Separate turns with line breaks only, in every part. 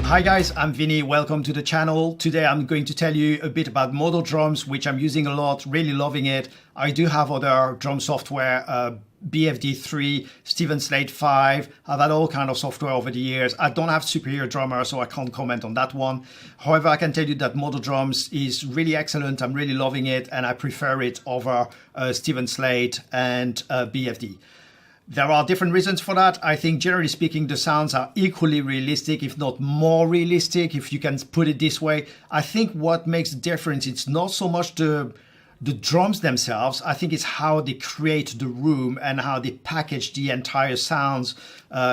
Hi guys, I'm Vinny. Welcome to the channel. Today I'm going to tell you a bit about MODO drums, which I'm using a lot, really loving it. I do have other drum software, BFD3, Steven Slate 5. I've had all kind of software over the years. I don't have Superior Drummer, so I can't comment on that one. However, I can tell you that MODO drums is really excellent. I'm really loving it, and I prefer it over Steven Slate and BFD. There are different reasons for that. I think generally speaking, the sounds are equally realistic, if not more realistic, if you can put it this way. I think what makes the difference, it's not so much the drums themselves. I think it's how they create the room and how they package the entire sounds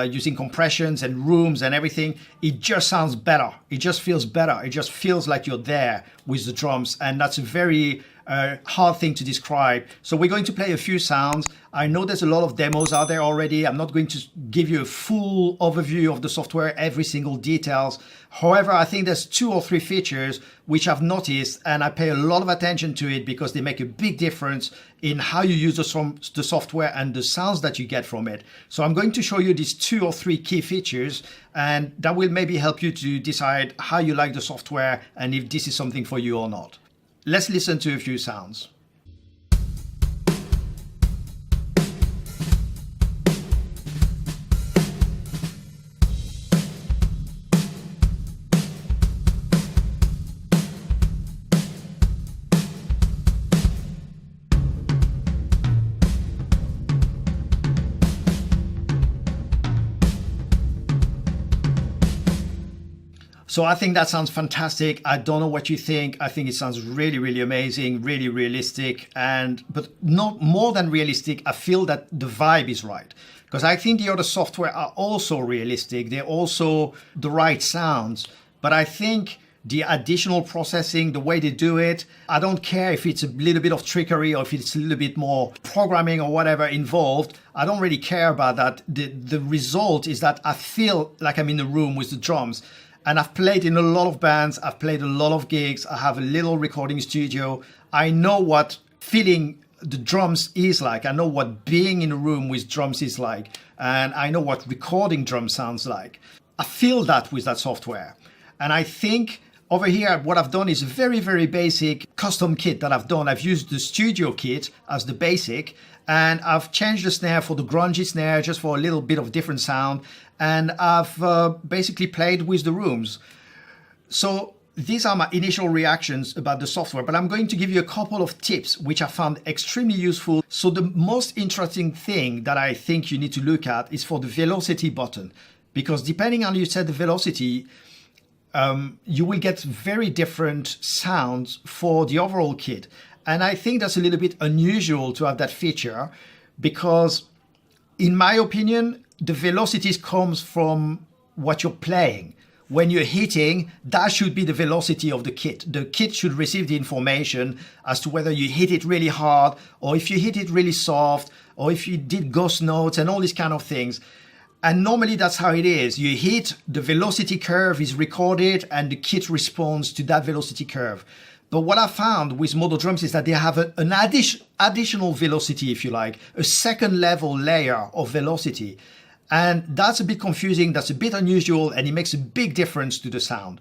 using compressions and rooms and everything. It just sounds better. It just feels better. It just feels like you're there with the drums. And that's a very hard thing to describe. So we're going to play a few sounds. I know there's a lot of demos out there already. I'm not going to give you a full overview of the software, every single details. However, I think there's 2 or 3 features which I've noticed, and I pay a lot of attention to it because they make a big difference in how you use the software and the sounds that you get from it. So I'm going to show you these 2 or 3 key features, and that will maybe help you to decide how you like the software and if this is something for you or not. Let's listen to a few sounds. So I think that sounds fantastic. I don't know what you think. I think it sounds really, really amazing, really realistic, but not more than realistic. I feel that the vibe is right, because I think the other software are also realistic. They're also the right sounds, but I think the additional processing, the way they do it, I don't care if it's a little bit of trickery or if it's a little bit more programming or whatever involved. I don't really care about that. The result is that I feel like I'm in the room with the drums. And I've played in a lot of bands, I've played a lot of gigs, I have a little recording studio. I know what feeling the drums is like. I know what being in a room with drums is like. And I know what recording drums sounds like. I feel that with that software. And I think over here, what I've done is a very, very basic custom kit that I've done. I've used the studio kit as the basic, and I've changed the snare for the grungy snare just for a little bit of different sound. And I've basically played with the rooms. So these are my initial reactions about the software, but I'm going to give you a couple of tips which I found extremely useful. So the most interesting thing that I think you need to look at is for the velocity button, because depending on how you set the velocity, you will get very different sounds for the overall kit. And I think that's a little bit unusual to have that feature, because in my opinion, the velocities comes from what you're playing. When you're hitting, that should be the velocity of the kit. The kit should receive the information as to whether you hit it really hard, or if you hit it really soft, or if you did ghost notes and all these kind of things. And normally that's how it is. You hit, the velocity curve is recorded, and the kit responds to that velocity curve. But what I found with MODO drums is that they have an additional velocity, if you like, a second level layer of velocity. And that's a bit confusing, that's a bit unusual, and it makes a big difference to the sound.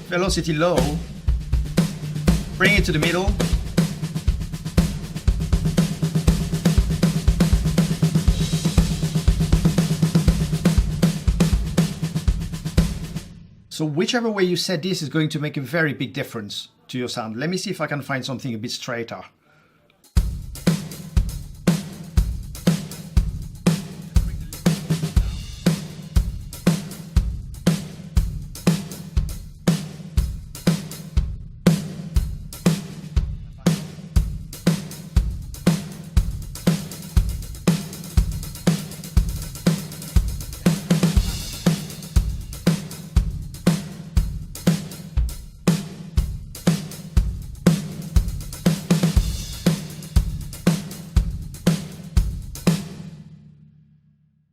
Velocity low, bring it to the middle. So whichever way you set this is going to make a very big difference to your sound. Let me see if I can find something a bit straighter.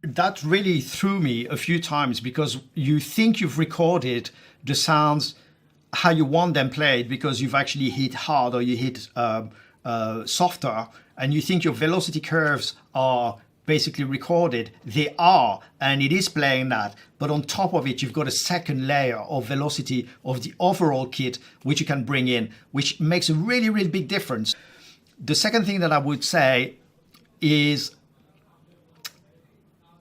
That really threw me a few times, because you think you've recorded the sounds how you want them played because you've actually hit hard or you hit softer, and you think your velocity curves are basically recorded, they are, and it is playing that. But on top of it, you've got a second layer of velocity of the overall kit, which you can bring in, which makes a really, really big difference. The second thing that I would say is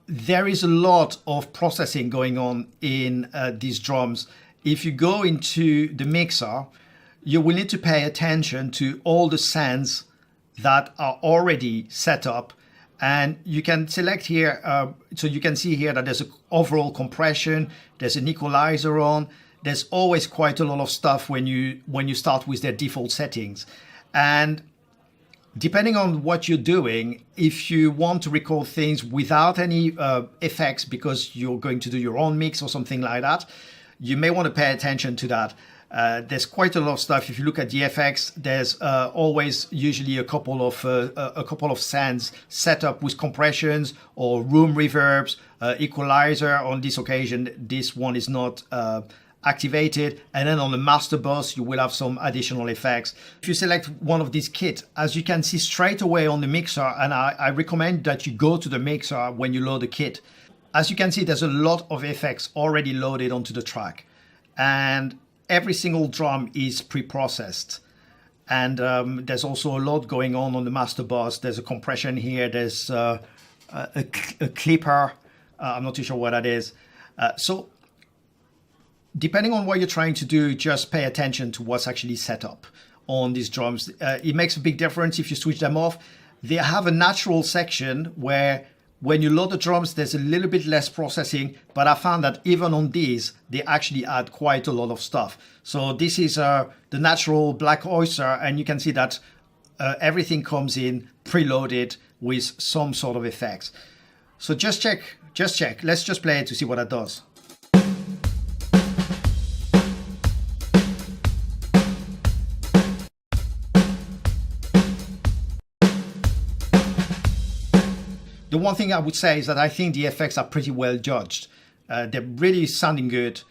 there is a lot of processing going on in these drums. If you go into the mixer, you will need to pay attention to all the sends that are already set up. And you can select here, so you can see here that there's an overall compression, there's an equalizer on, there's always quite a lot of stuff when you start with their default settings. And depending on what you're doing, if you want to record things without any effects because you're going to do your own mix or something like that, you may want to pay attention to that. There's quite a lot of stuff. If you look at the FX, there's always usually a couple of sends set up with compressions or room reverbs, equalizer. On this occasion, this one is not activated. And then on the master bus, you will have some additional effects. If you select one of these kits, as you can see straight away on the mixer, and I recommend that you go to the mixer when you load the kit. As you can see, there's a lot of effects already loaded onto the track. And every single drum is pre-processed, and there's also a lot going on the master bus. There's a compression here, there's a clipper, I'm not too sure what that is. So depending on what you're trying to do, just pay attention to what's actually set up on these drums. It makes a big difference if you switch them off. They have a natural section where when you load the drums, there's a little bit less processing, but I found that even on these, they actually add quite a lot of stuff. So this is the natural Black Oyster, and you can see that everything comes in preloaded with some sort of effects. So just check. Let's just play it to see what that does. The one thing I would say is that I think the effects are pretty well judged. They're really sounding good.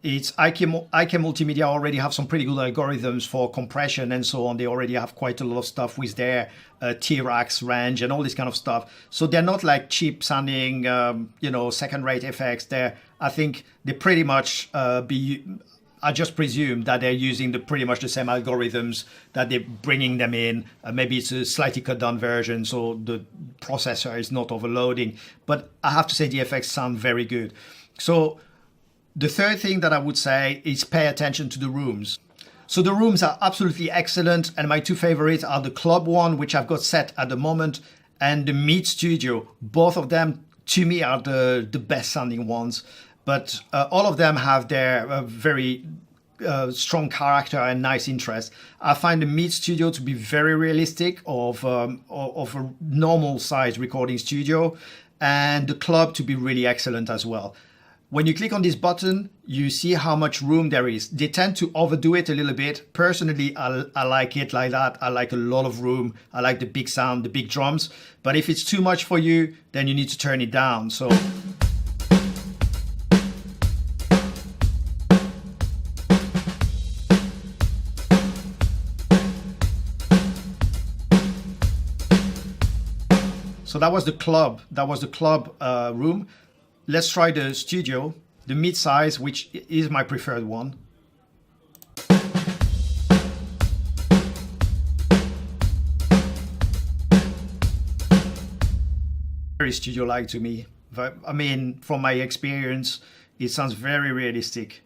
It's IK Multimedia already have some pretty good algorithms for compression and so on. They already have quite a lot of stuff with their T-Rax range and all this kind of stuff. So they're not like cheap sounding, second-rate effects. I think they pretty much I just presume that they're using pretty much the same algorithms, that they're bringing them in. Maybe it's a slightly cut down version, so the processor is not overloading. But I have to say the effects sound very good. So the third thing that I would say is pay attention to the rooms. So the rooms are absolutely excellent. And my two favorites are the club one, which I've got set at the moment, and the Meet Studio. Both of them, to me, are the best sounding ones. But all of them have their very strong character and nice interest. I find the Meet Studio to be very realistic of a normal size recording studio, and the club to be really excellent as well. When you click on this button, you see how much room there is. They tend to overdo it a little bit. Personally, I like it like that. I like a lot of room. I like the big sound, the big drums. But if it's too much for you, then you need to turn it down. So that was the club. That was the club room. Let's try the studio, the mid-size, which is my preferred one. Very studio-like to me. I mean, from my experience, it sounds very realistic.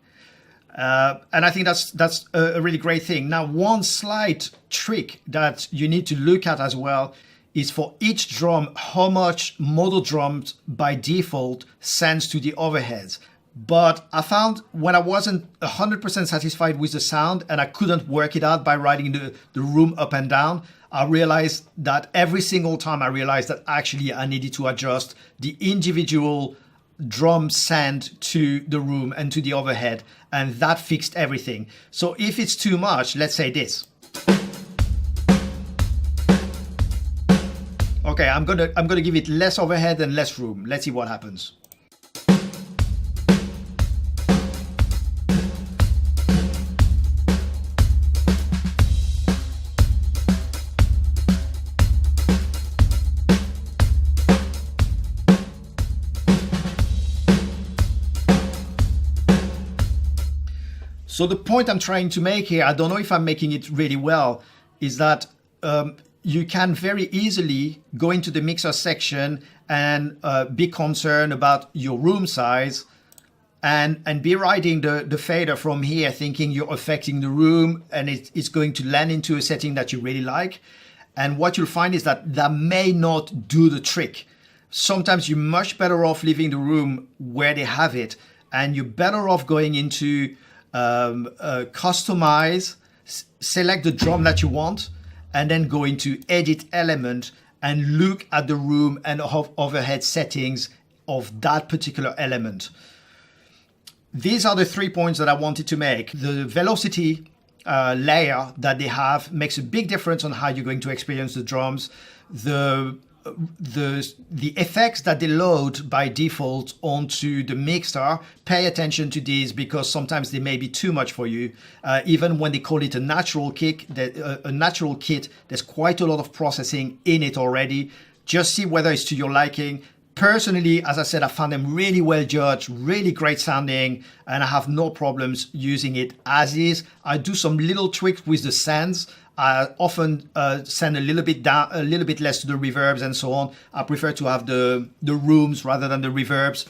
And I think that's a really great thing. Now, one slight trick that you need to look at as well is for each drum, how much MODO drums by default sends to the overheads. But I found when I wasn't 100% satisfied with the sound and I couldn't work it out by writing the room up and down, I realized that every single time I realized that actually I needed to adjust the individual drum send to the room and to the overhead, and that fixed everything. So if it's too much, let's say this. Okay, I'm gonna give it less overhead and less room. Let's see what happens. So the point I'm trying to make here, I don't know if I'm making it really well, is that you can very easily go into the mixer section and be concerned about your room size and be writing the fader from here thinking you're affecting the room and it's going to land into a setting that you really like. And what you'll find is that that may not do the trick. Sometimes you're much better off leaving the room where they have it, and you're better off going into customize, select the drum that you want, and then go into edit element and look at the room and overhead settings of that particular element. These are the 3 points that I wanted to make. The velocity layer that they have makes a big difference on how you're going to experience the drums. The effects that they load by default onto the mixer, pay attention to these because sometimes they may be too much for you. Even when they call it a natural kit, there's quite a lot of processing in it already. Just see whether it's to your liking. Personally, as I said, I found them really well judged, really great sounding, and I have no problems using it as is. I do some little tricks with the sends. I often send a little bit down, a little bit less to the reverbs and so on. I prefer to have the rooms rather than the reverbs.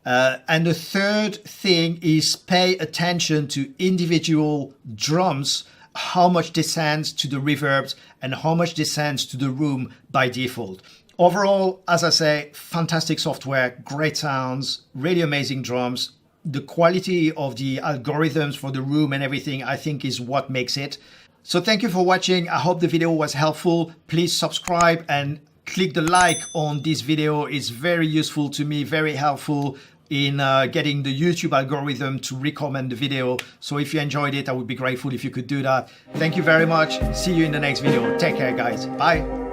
And the third thing is pay attention to individual drums, how much descends to the reverbs and how much descends to the room by default. Overall, as I say, fantastic software, great sounds, really amazing drums. The quality of the algorithms for the room and everything, I think, is what makes it. So thank you for watching. I hope the video was helpful. Please subscribe and click the like on this video. It's very useful to me, very helpful in getting the YouTube algorithm to recommend the video. So if you enjoyed it, I would be grateful if you could do that. Thank you very much. See you in the next video. Take care, guys. Bye.